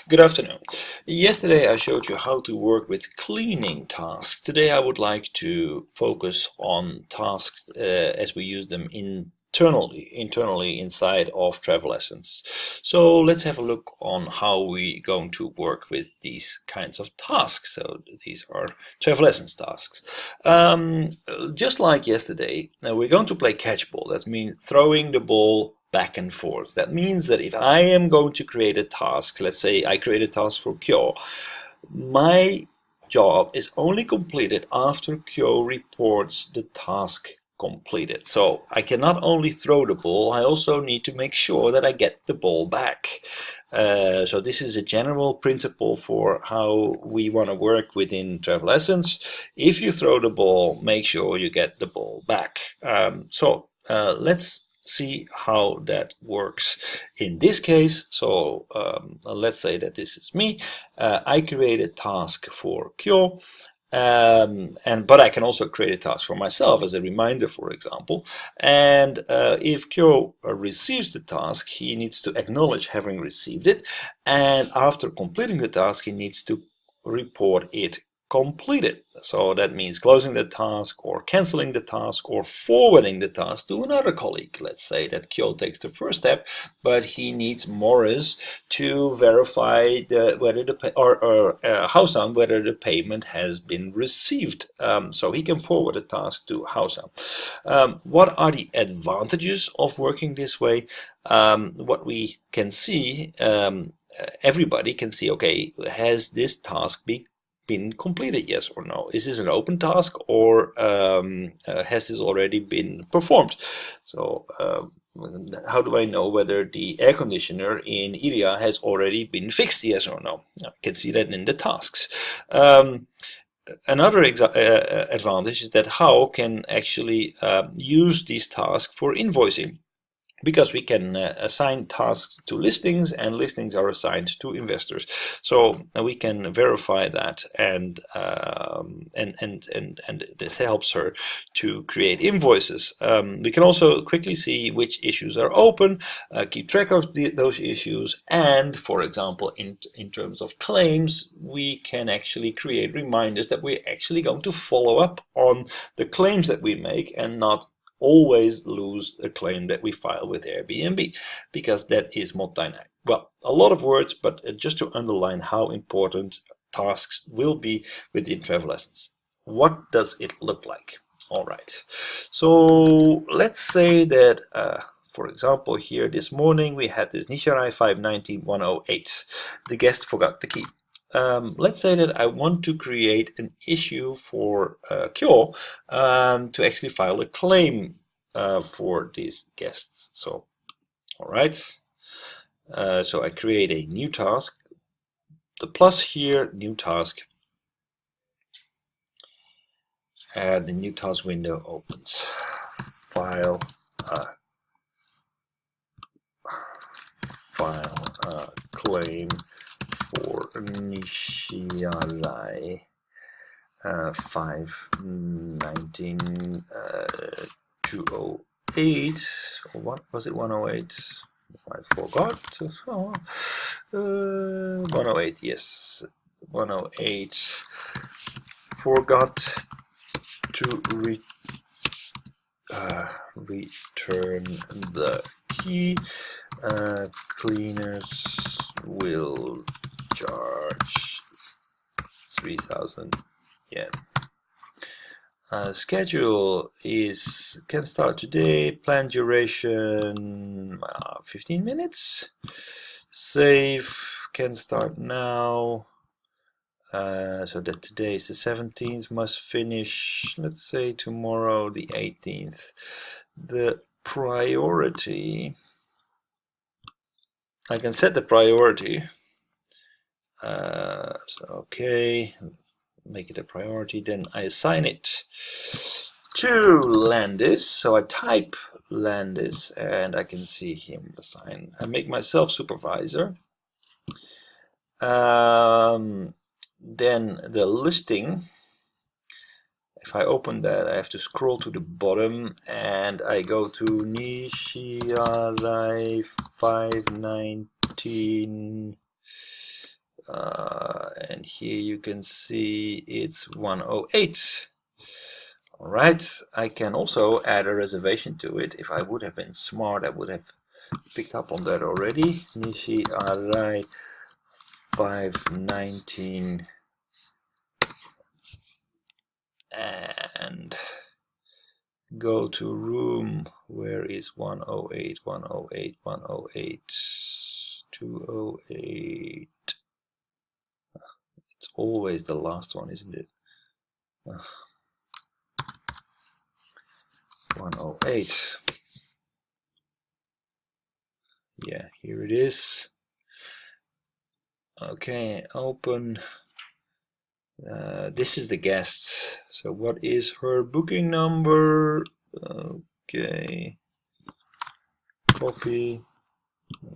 Good afternoon. Yesterday I showed you how to work with cleaning tasks. Today I would like to focus on tasks as we use them internally inside of Travelessence. So let's have a look on how we're going to work with these kinds of tasks. So these are Travelessence tasks. Just like yesterday, we're going to play catchball. That means throwing the ball back and forth. That means that if I am going to create a task, let's say I create a task for Kyo, my job is only completed after Kyo reports the task completed. So I cannot only throw the ball, I also need to make sure that I get the ball back. So this is a general principle for how we want to work within Travelessence. If you throw the ball, make sure you get the ball back. Let's see how that works in this case. So let's say that this is me. I create a task for Kyo, but I can also create a task for myself as a reminder, for example. And if Kyo receives the task, he needs to acknowledge having received it, and after completing the task he needs to report it completed. So that means closing the task or canceling the task or forwarding the task to another colleague. Let's say that Kyo takes the first step, but he needs Morris to verify whether the payment has been received. So he can forward the task to Hausam. What are the advantages of working this way? What we can see, everybody can see, okay, has this task been completed, yes or no? Is this an open task, or has this already been performed? So how do I know whether the air conditioner in Iria has already been fixed, yes or no? I can see that in the tasks. Another advantage is that How can actually use these tasks for invoicing, because we can assign tasks to listings, and listings are assigned to investors. So we can verify that, and it helps her to create invoices. We can also quickly see which issues are open, keep track of those issues, and for example, in terms of claims, we can actually create reminders that we're actually going to follow up on the claims that we make, and not always lose a claim that we file with Airbnb, because that is more dynamic. Well, a lot of words, but just to underline how important tasks will be within Travelessence. What does it look like? All right. So let's say that, for example, here this morning we had this Nisharai 519-108. The guest forgot the key. Let's say that I want to create an issue for Kyo to actually file a claim for these guests. So, all right. So I create a new task. The plus here, new task. And the new task window opens. File claim for Nishirai 519-208, or what was it, 108? I forgot. 108, yes, 108. Forgot to return the key. Cleaners will charge 3,000 yen. Schedule can start today. Planned duration 15 minutes. Save can start now. So that today is the 17th. Must finish, let's say, tomorrow the 18th. The priority, I can set the priority. Okay, make it a priority, then I assign it to Landis. So I type Landis and I can see him assign. I make myself supervisor. Then the listing, if I open that, I have to scroll to the bottom and I go to Nishirai 519 and here you can see it's 108. All right, I can also add a reservation to it. If I would have been smart, I would have picked up on that already. Nishi Arai 519 and go to room. Where is 108, 108, 108, 208? It's always the last one, isn't it? 108. Yeah, here it is. Okay, open. This is the guest. So what is her booking number? Okay, copy,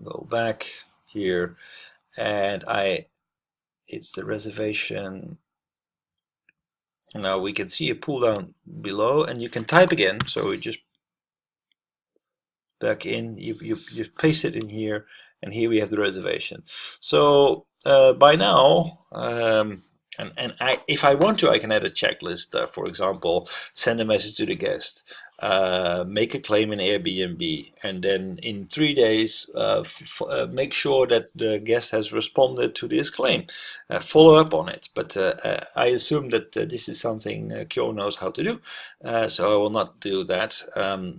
go back here, and it's the reservation. Now we can see a pull down below, and you can type again. So we just back in, you paste it in here, and here we have the reservation. So by now, if I want to, I can add a checklist. For example, send a message to the guest, make a claim in Airbnb, and then in 3 days, make sure that the guest has responded to this claim. Follow up on it. But I assume that this is something Kyo knows how to do, so I will not do that.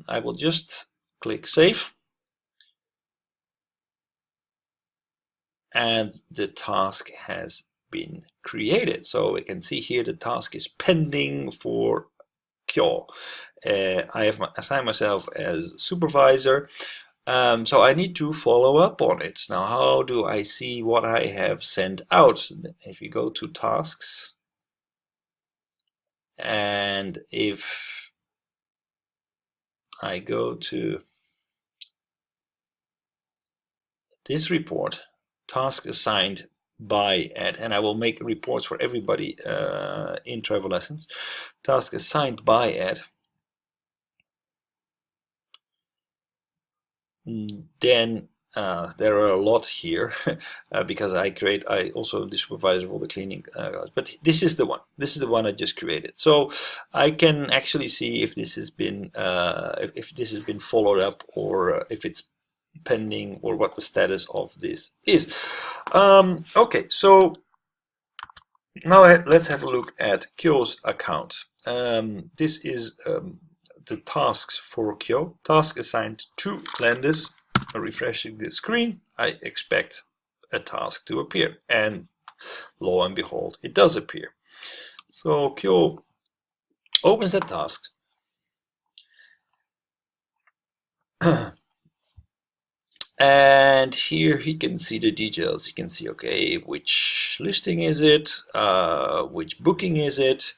I will just click Save. And the task has been created. So we can see here the task is pending for Kyo. I have assigned myself as supervisor. So I need to follow up on it. Now, how do I see what I have sent out? If you go to tasks, and if I go to this report, task assigned by Ed, and I will make reports for everybody in Travelessence. Task assigned by Ed. Then there are a lot here because I also the supervisor of all the cleaning but this is the one. This is the one I just created. So I can actually see if this has been followed up, or if it's pending, or what the status of this is. Okay, so now let's have a look at Kyo's account. This is the tasks for Kyo. Task assigned to Landis. Refreshing the screen, I expect a task to appear, and lo and behold, it does appear. So Kyo opens that task. And here he can see the details. He can see, okay, which listing is it, which booking is it,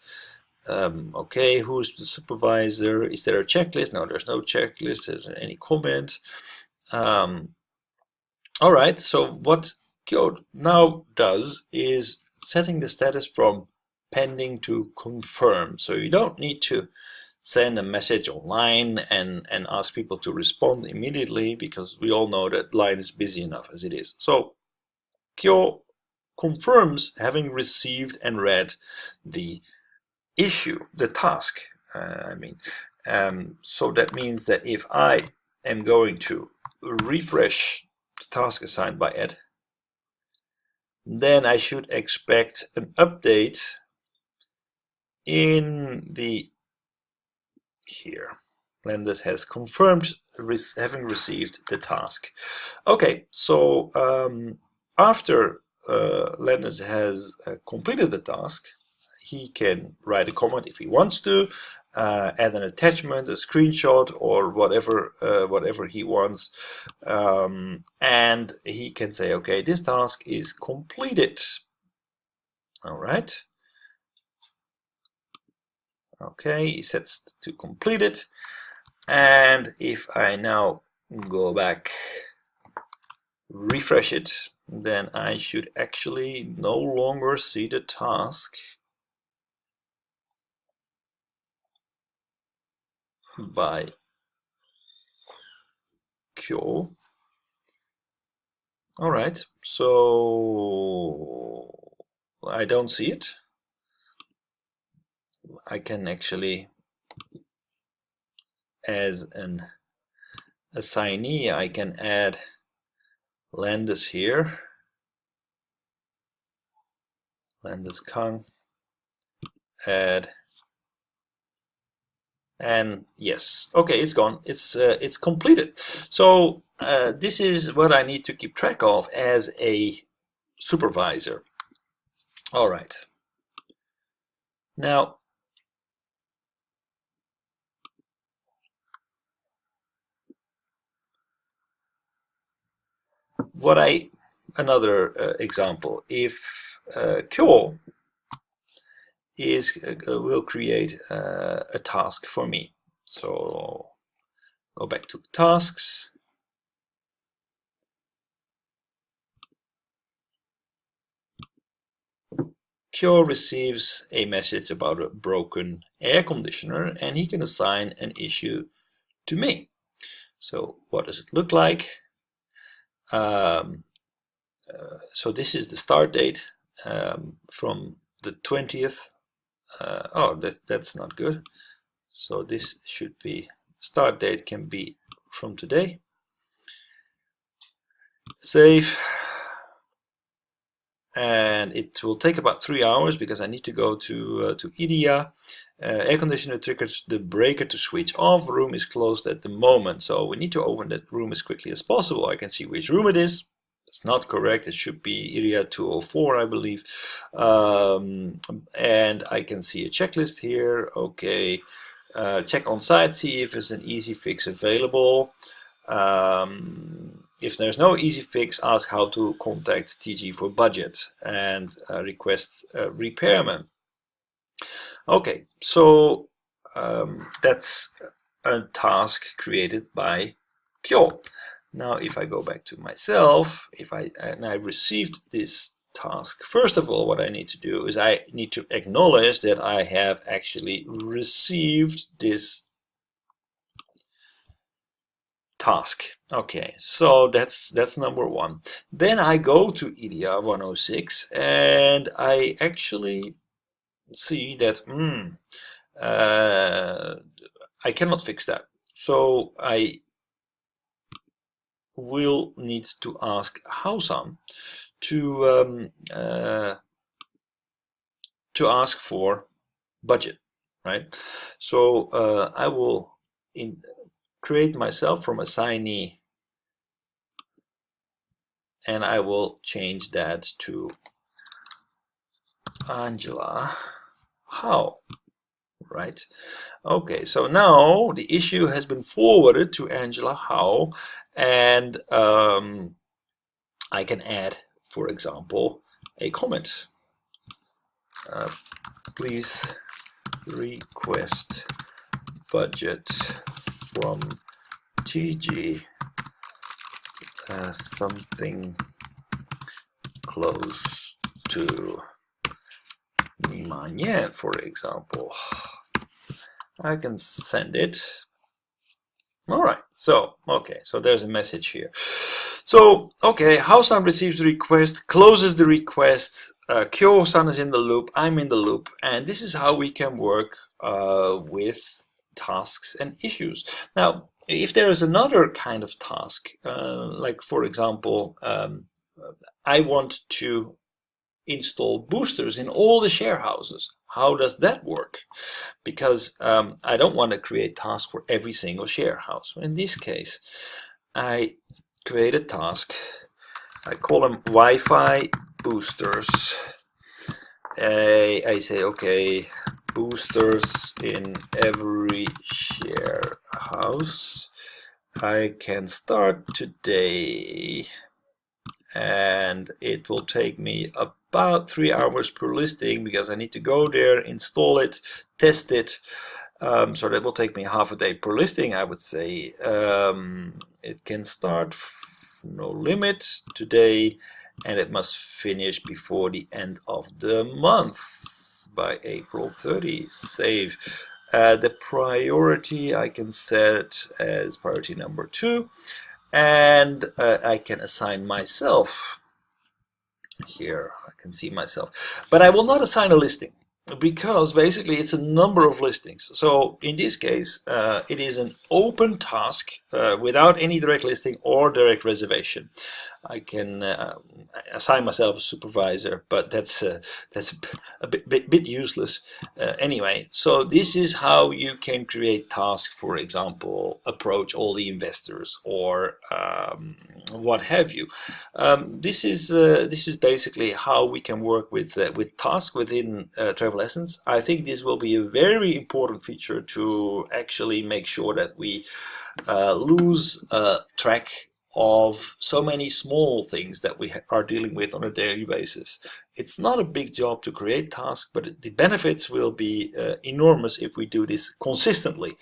okay, who's the supervisor, is there a checklist? No, there's no checklist. Is there any comment? All right, so what Kyo now does is setting the status from pending to confirm. So you don't need to send a message online and ask people to respond immediately, because we all know that line is busy enough as it is. So Kyo confirms having received and read the issue, the task, so that means that if I am going to refresh the task assigned by Ed, then I should expect an update in the here. Landis has confirmed having received the task. Okay, so after Landis has completed the task, he can write a comment if he wants to, add an attachment, a screenshot, or whatever he wants, and he can say, okay, this task is completed. All right. Okay, he sets to complete it, and if I now go back, refresh it, then I should actually no longer see the task by Kyo. All right, so I don't see it. I can actually, as an assignee, I can add Landis here. Landis Kang, add, and yes, okay, it's gone. It's completed. So this is what I need to keep track of as a supervisor. All right. Now, another example, if Kyo will create a task for me. So go back to tasks. Kyo receives a message about a broken air conditioner, and he can assign an issue to me. So what does it look like? So this is the start date from the 20th. Oh, that's not good. So this should be, start date can be from today. Save. And it will take about 3 hours because I need to go to IDEA. Air conditioner triggers the breaker to switch off. Room is closed at the moment, so we need to open that room as quickly as possible. I can see which room it is. It's not correct. It should be IDEA 204, I believe. And I can see a checklist here. Okay. Check on site, see if there's an easy fix available. If there's no easy fix, ask how to contact TG for budget and request a repairman. Okay, so that's a task created by Kyo. Now, if I go back to myself, and I received this task, first of all, what I need to do is I need to acknowledge that I have actually received this task. Okay, so that's number one. Then I go to IDEA 106 and I actually see that I cannot fix that. So I will need to ask Hausan to ask for budget, right? So I will create myself from assignee, and I will change that to Angela How, right? Okay, so now the issue has been forwarded to Angela How, and I can add, for example, a comment. Please request budget from TG, something close to Nimanye, for example. I can send it. All right, so okay, so there's a message here. So okay, Hao-san receives the request, closes the request, Kyo-san is in the loop, I'm in the loop, and this is how we can work with tasks and issues. Now, if there is another kind of task, like for example, I want to install boosters in all the share houses. How does that work? Because I don't want to create tasks for every single share house. In this case, I create a task. I call them Wi-Fi boosters. I say, okay, boosters in every share house. I can start today, and it will take me about 3 hours per listing because I need to go there, install it, test it. So that will take me half a day per listing, I would say. It can start no limit today, and it must finish before the end of the month by April 30. Save. The priority I can set as priority number 2. and I can assign myself here. I can see myself, but I will not assign a listing because basically it's a number of listings. So in this case, it is an open task without any direct listing or direct reservation. I can assign myself a supervisor, but that's a bit useless anyway. So this is how you can create tasks. For example, approach all the investors or what have you. This is basically how we can work with tasks within Travelessence. I think this will be a very important feature to actually make sure that we lose track of so many small things that we are dealing with on a daily basis. It's not a big job to create tasks, but the benefits will be enormous if we do this consistently.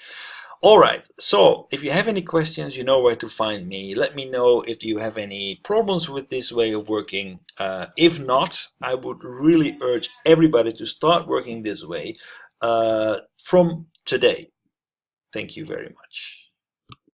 Alright, so if you have any questions, you know where to find me. Let me know if you have any problems with this way of working. If not, I would really urge everybody to start working this way from today. Thank you very much.